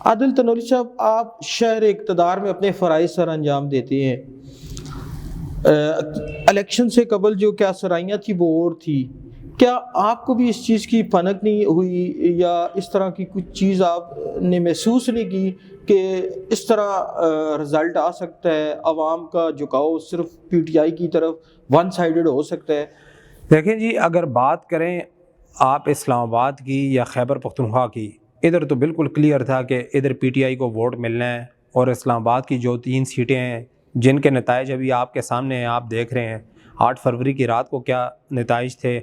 عادل تنوری صاحب، آپ شہر اقتدار میں اپنے فرائض سر انجام دیتے ہیں. الیکشن سے قبل جو کیا سرائیاں تھی وہ اور تھی. کیا آپ کو بھی اس چیز کی پھنک نہیں ہوئی یا اس طرح کی کچھ چیز آپ نے محسوس نہیں کی کہ اس طرح رزلٹ آ سکتا ہے، عوام کا جھکاؤ صرف پی ٹی آئی کی طرف ون سائیڈڈ ہو سکتا ہے؟ دیکھیں جی، اگر بات کریں آپ اسلام آباد کی یا خیبر پختونخوا کی، ادھر تو بالکل کلیئر تھا کہ ادھر پی ٹی آئی کو ووٹ ملنا ہے. اور اسلام آباد کی جو 3 سیٹیں ہیں جن کے نتائج ابھی آپ کے سامنے ہیں، آپ دیکھ رہے ہیں 8 فروری کی رات کو کیا نتائج تھے،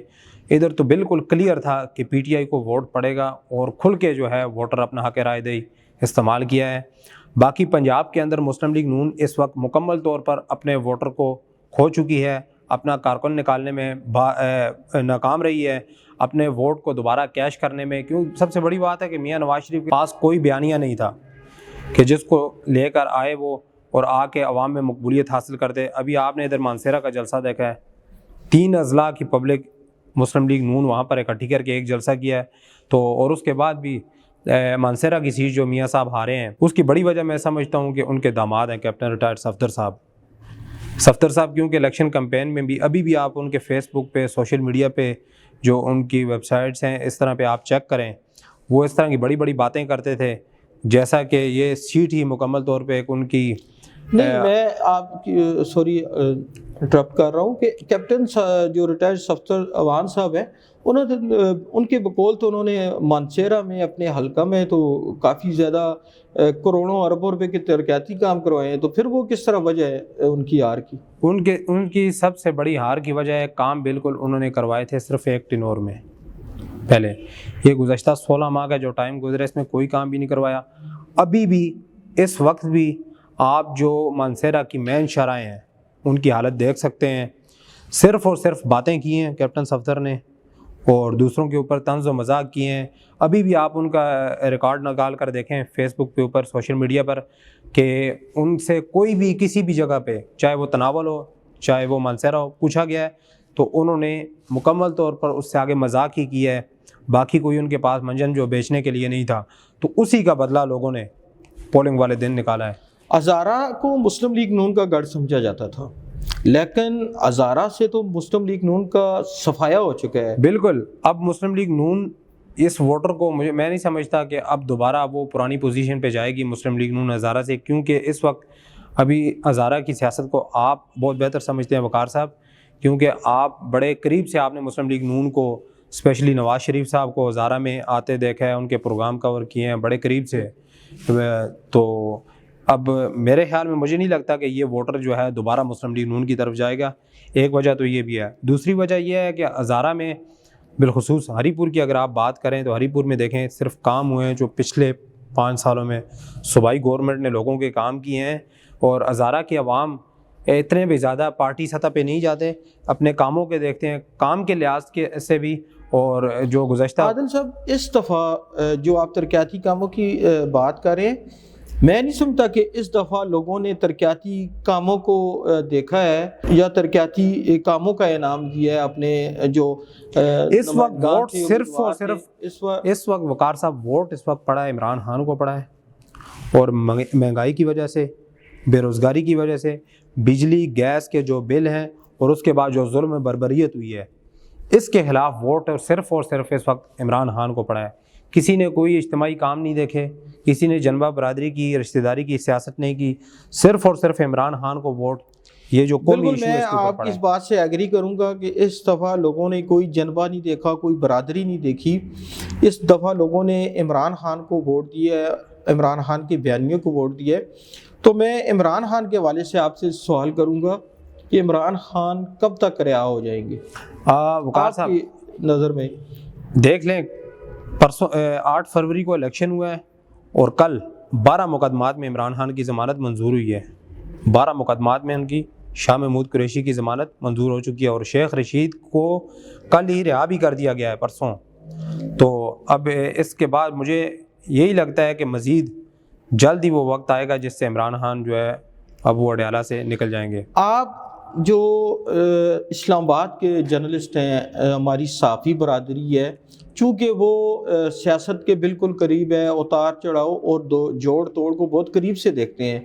ادھر تو بالکل کلیئر تھا کہ پی ٹی آئی کو ووٹ پڑے گا اور کھل کے جو ہے ووٹر اپنا حق رائے دہی استعمال کیا ہے. باقی پنجاب کے اندر مسلم لیگ نون اس وقت مکمل طور پر اپنے ووٹر کو کھو چکی ہے، اپنا کارکن نکالنے میں ناکام رہی ہے، اپنے ووٹ کو دوبارہ کیش کرنے میں. کیوں سب سے بڑی بات ہے کہ میاں نواز شریف کے پاس کوئی بیانیہ نہیں تھا کہ جس کو لے کر آئے وہ اور آ کے عوام میں مقبولیت حاصل کرتے. ابھی آپ نے ادھر مانسیرا کا جلسہ دیکھا ہے، 3 اضلاع کی پبلک مسلم لیگ نون وہاں پر اکٹھی کر کے ایک جلسہ کیا ہے. تو اور اس کے بعد بھی مانسیرا کی سیٹ جو میاں صاحب ہارے ہیں، اس کی بڑی وجہ میں سمجھتا ہوں کہ ان کے داماد ہیں کیپٹن ریٹائرڈ صفدر صاحب. کیونکہ الیکشن کمپین میں بھی ابھی بھی آپ ان کے فیس بک پہ، سوشل میڈیا پہ، جو ان کی ویب سائٹس ہیں اس طرح پہ آپ چیک کریں، وہ اس طرح کی بڑی بڑی باتیں کرتے تھے جیسا کہ یہ سیٹ ہی مکمل طور پہ ایک ان کی. نہیں، میں آپ کی سوری انٹرپٹ کر رہا ہوں کہ کیپٹن جو ریٹائرڈ صفدر عوان صاحب ہیں، ان کے بقول تو انہوں نے مانسیرا میں اپنے حلقہ میں تو کافی زیادہ کروڑوں اربوں روپے کے ترقیاتی کام کروائے ہیں. تو پھر وہ کس طرح وجہ ہے ان کی ہار کی؟ ان کی سب سے بڑی ہار کی وجہ ہے کام بالکل انہوں نے کروائے تھے صرف ایک ٹینور میں. پہلے یہ گزشتہ 16 ماہ کا جو ٹائم گزرا اس میں کوئی کام بھی نہیں کروایا. ابھی بھی اس وقت بھی آپ جو مانسیرا کی مین شاہراہیں ہیں ان کی حالت دیکھ سکتے ہیں. صرف اور صرف باتیں کی ہیں کیپٹن صفدر نے اور دوسروں کے اوپر طنز و مذاق کیے ہیں. ابھی بھی آپ ان کا ریکارڈ نکال کر دیکھیں فیس بک کے اوپر، سوشل میڈیا پر، کہ ان سے کوئی بھی کسی بھی جگہ پہ، چاہے وہ تناول ہو چاہے وہ مانسیرا ہو، پوچھا گیا ہے تو انہوں نے مکمل طور پر اس سے آگے مذاق ہی کیا ہے. باقی کوئی ان کے پاس منجن جو بیچنے کے لیے نہیں تھا، تو اسی کا بدلہ لوگوں نے پولنگ والے دن نکالا ہے. ہزارہ کو مسلم لیگ نون کا گڑھ سمجھا جاتا تھا، لیکن ہزارہ سے تو مسلم لیگ نون کا صفایا ہو چکا ہے. بالکل. اب مسلم لیگ نون اس ووٹر کو میں نہیں سمجھتا کہ اب دوبارہ وہ پرانی پوزیشن پہ جائے گی مسلم لیگ نون ہزارہ سے، کیونکہ اس وقت ابھی ہزارہ کی سیاست کو آپ بہت بہتر سمجھتے ہیں وقار صاحب، کیونکہ آپ بڑے قریب سے آپ نے مسلم لیگ نون کو، اسپیشلی نواز شریف صاحب کو ہزارہ میں آتے دیکھا ہے، ان کے پروگرام کور کیے ہیں بڑے قریب سے. تو اب میرے خیال میں مجھے نہیں لگتا کہ یہ ووٹر جو ہے دوبارہ مسلم لیگ نون کی طرف جائے گا. ایک وجہ تو یہ بھی ہے. دوسری وجہ یہ ہے کہ ہزارہ میں بالخصوص ہری پور کی اگر آپ بات کریں تو ہری پور میں دیکھیں صرف کام ہوئے ہیں جو پچھلے 5 سالوں میں صوبائی گورنمنٹ نے لوگوں کے کام کیے ہیں. اور ہزارہ کے عوام اتنے بھی زیادہ پارٹی سطح پہ نہیں جاتے، اپنے کاموں کے دیکھتے ہیں، کام کے لحاظ کے سے بھی. اور جو گزشتہ عادل صاحب، اس دفعہ جو آپ ترقیاتی کاموں کی بات کر رہے ہیں، میں نہیں سمجھتا کہ اس دفعہ لوگوں نے ترقیاتی کاموں کو دیکھا ہے یا ترقیاتی کاموں کا انعام دیا ہے اپنے جو اس وقت ووٹ صرف اور صرف اس وقت وقار صاحب ووٹ اس وقت پڑا ہے عمران خان کو پڑا ہے. اور مہنگائی کی وجہ سے، بے روزگاری کی وجہ سے، بجلی گیس کے جو بل ہیں اور اس کے بعد جو ظلم بربریت ہوئی ہے، اس کے خلاف ووٹ اور صرف اس وقت عمران خان کو پڑا ہے. کسی نے کوئی اجتماعی کام نہیں دیکھے، کسی نے جنبہ برادری کی، رشتہ داری کی سیاست نہیں کی، صرف اور صرف عمران خان کو ووٹ. یہ جو قومی ایشو میں آپ کی اس بات سے ایگری کروں گا کہ اس دفعہ لوگوں نے کوئی جنبہ نہیں دیکھا، کوئی برادری نہیں دیکھی. اس دفعہ لوگوں نے عمران خان کو ووٹ دیا ہے، عمران خان کے بیانیوں کو ووٹ دیا ہے. تو میں عمران خان کے حوالے سے آپ سے سوال کروں گا کہ عمران خان کب تک رہا ہو جائیں گے وقار صاحب کی نظر میں؟ دیکھ لیں، پرسوں 8 فروری کو الیکشن ہوا ہے اور کل 12 مقدمات میں عمران خان کی ضمانت منظور ہوئی ہے. 12 مقدمات میں ان کی شاہ محمود قریشی کی ضمانت منظور ہو چکی ہے اور شیخ رشید کو کل ہی رہا بھی کر دیا گیا ہے پرسوں. تو اب اس کے بعد مجھے یہی لگتا ہے کہ مزید جلد ہی وہ وقت آئے گا جس سے عمران خان جو ہے اب وہ اڈیالہ سے نکل جائیں گے. آپ جو اسلام آباد کے جرنلسٹ ہیں، ہماری صحافی برادری ہے، چونکہ وہ سیاست کے بالکل قریب ہے، اتار چڑھاؤ اور جوڑ توڑ کو بہت قریب سے دیکھتے ہیں،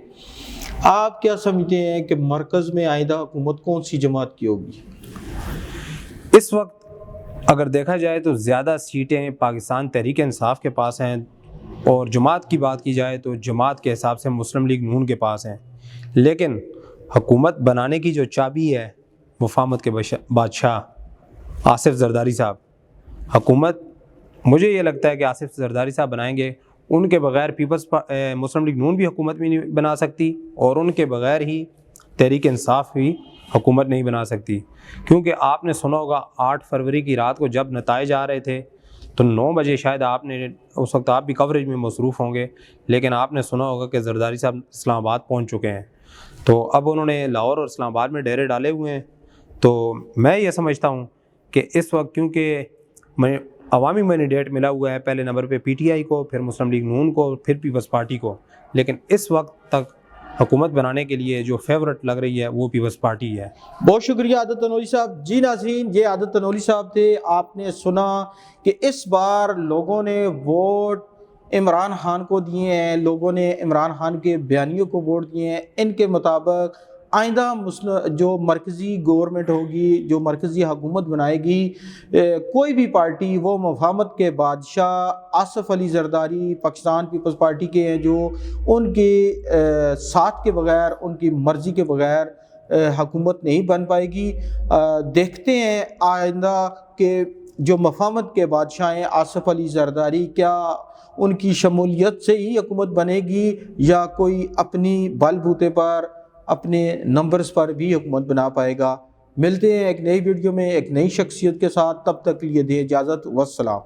آپ کیا سمجھتے ہیں کہ مرکز میں آئندہ حکومت کون سی جماعت کی ہوگی؟ اس وقت اگر دیکھا جائے تو زیادہ سیٹیں پاکستان تحریک انصاف کے پاس ہیں، اور جماعت کی بات کی جائے تو جماعت کے حساب سے مسلم لیگ نون کے پاس ہیں، لیکن حکومت بنانے کی جو چابی ہے مفاہمت کے بادشاہ آصف زرداری صاحب، حکومت مجھے یہ لگتا ہے کہ آصف زرداری صاحب بنائیں گے، ان کے بغیر مسلم لیگ نون بھی حکومت بھی نہیں بنا سکتی، اور ان کے بغیر ہی تحریک انصاف بھی حکومت نہیں بنا سکتی، کیونکہ آپ نے سنا ہوگا 8 فروری کی رات کو جب نتائج آ رہے تھے تو 9 بجے شاید آپ نے اس وقت آپ بھی کوریج میں مصروف ہوں گے، لیکن آپ نے سنا ہوگا کہ زرداری صاحب اسلام آباد پہنچ چکے ہیں، تو اب انہوں نے لاہور اور اسلام آباد میں ڈیرے ڈالے ہوئے ہیں۔ تو میں یہ سمجھتا ہوں کہ اس وقت کیونکہ عوامی مینڈیٹ ملا ہوا ہے، پہلے نمبر پہ پی ٹی آئی کو، پھر مسلم لیگ نون کو، پھر پیپلز پارٹی کو، لیکن اس وقت تک حکومت بنانے کے لیے جو فیورٹ لگ رہی ہے وہ پیپلز پارٹی ہے۔ بہت شکریہ عادت تنوری صاحب۔ جی ناظرین، یہ عادت تنوری صاحب تھے۔ آپ نے سنا کہ اس بار لوگوں نے ووٹ عمران خان کو دیے ہیں، لوگوں نے عمران خان کے بیانیوں کو ووٹ دیے ہیں۔ ان کے مطابق آئندہ جو مرکزی گورنمنٹ ہوگی، جو مرکزی حکومت بنائے گی، کوئی بھی پارٹی، وہ مفاہمت کے بادشاہ آصف علی زرداری پاکستان پیپلز پارٹی کے ہیں، جو ان کے ساتھ کے بغیر، ان کی مرضی کے بغیر حکومت نہیں بن پائے گی۔ دیکھتے ہیں آئندہ کہ جو مفاہمت کے بادشاہ ہیں آصف علی زرداری، کیا ان کی شمولیت سے ہی حکومت بنے گی یا کوئی اپنی بل بوتے پر، اپنے نمبرز پر بھی حکومت بنا پائے گا۔ ملتے ہیں ایک نئی ویڈیو میں ایک نئی شخصیت کے ساتھ، تب تک لیے دیں اجازت، والسلام۔